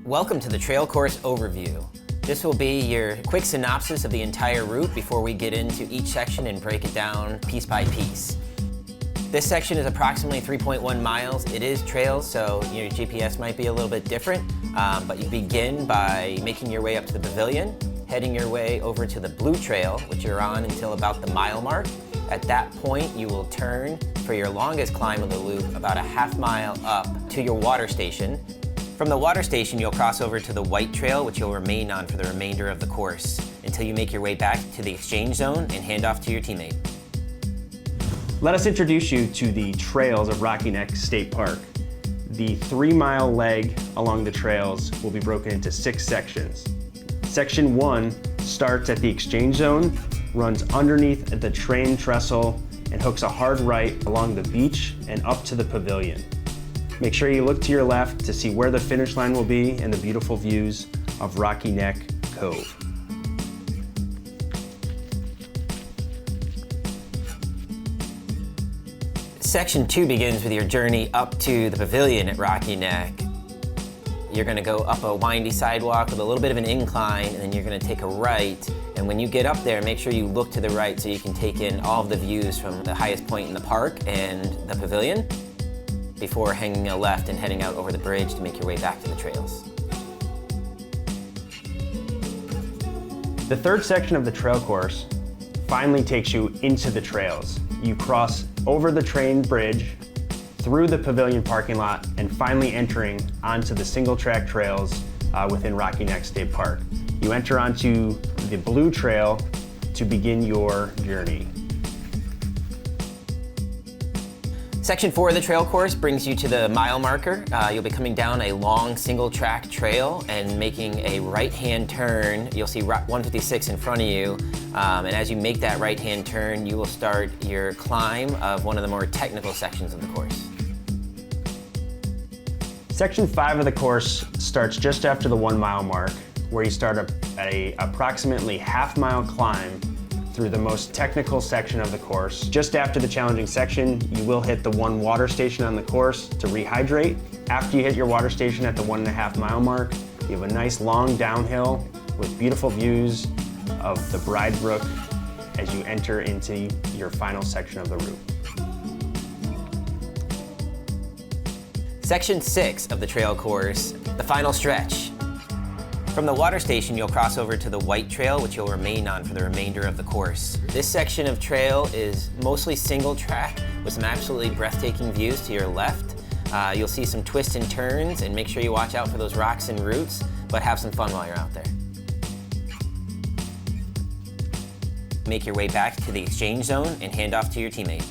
Welcome to the trail course overview. This will be your quick synopsis of the entire route before we get into each section and break it down piece by piece. This section is approximately 3.1 miles. It is trails, so your GPS might be a little bit different, but you begin by making your way up to the Pavillion, heading your way over to the Blue Trail, which you're on until about the mile mark. At that point, you will turn for your longest climb of the loop about a half mile up to your water station. From the water station, you'll cross over to the White Trail, which you'll remain on for the remainder of the course until you make your way back to the exchange zone and hand off to your teammate. Let us introduce you to the trails of Rocky Neck State Park. The 3-mile leg along the trails will be broken into 6 sections. Section 1 starts at the exchange zone, runs underneath the train trestle, and hooks a hard right along the beach and up to the Pavillion. Make sure you look to your left to see where the finish line will be and the beautiful views of Rocky Neck Cove. Section 2 begins with your journey up to the Pavillion at Rocky Neck. You're going to go up a windy sidewalk with a little bit of an incline, and then you're going to take a right. And when you get up there, make sure you look to the right so you can take in all of the views from the highest point in the park and the Pavillion before hanging a left and heading out over the bridge to make your way back to the trails. The third section of the trail course finally takes you into the trails. You cross over the train bridge, through the Pavillion parking lot, and finally entering onto the single-track trails within Rocky Neck State Park. You enter onto the Blue Trail to begin your journey. Section 4 of the trail course brings you to the mile marker. You'll be coming down a long single-track trail and making a right-hand turn. You'll see 156 in front of you, and as you make that right-hand turn, you will start your climb of one of the more technical sections of the course. Section 5 of the course starts just after the 1-mile mark, where you start at a approximately half-mile climb through the most technical section of the course. Just after the challenging section, you will hit the 1 water station on the course to rehydrate. After you hit your water station at the 1.5 mile mark, you have a nice long downhill with beautiful views of the Bride Brook as you enter into your final section of the route. Section 6 of the trail course, the final stretch. From the water station, you'll cross over to the White Trail, which you'll remain on for the remainder of the course. This section of trail is mostly single track with some absolutely breathtaking views to your left. You'll see some twists and turns, and make sure you watch out for those rocks and roots, but have some fun while you're out there. Make your way back to the exchange zone and hand off to your teammate.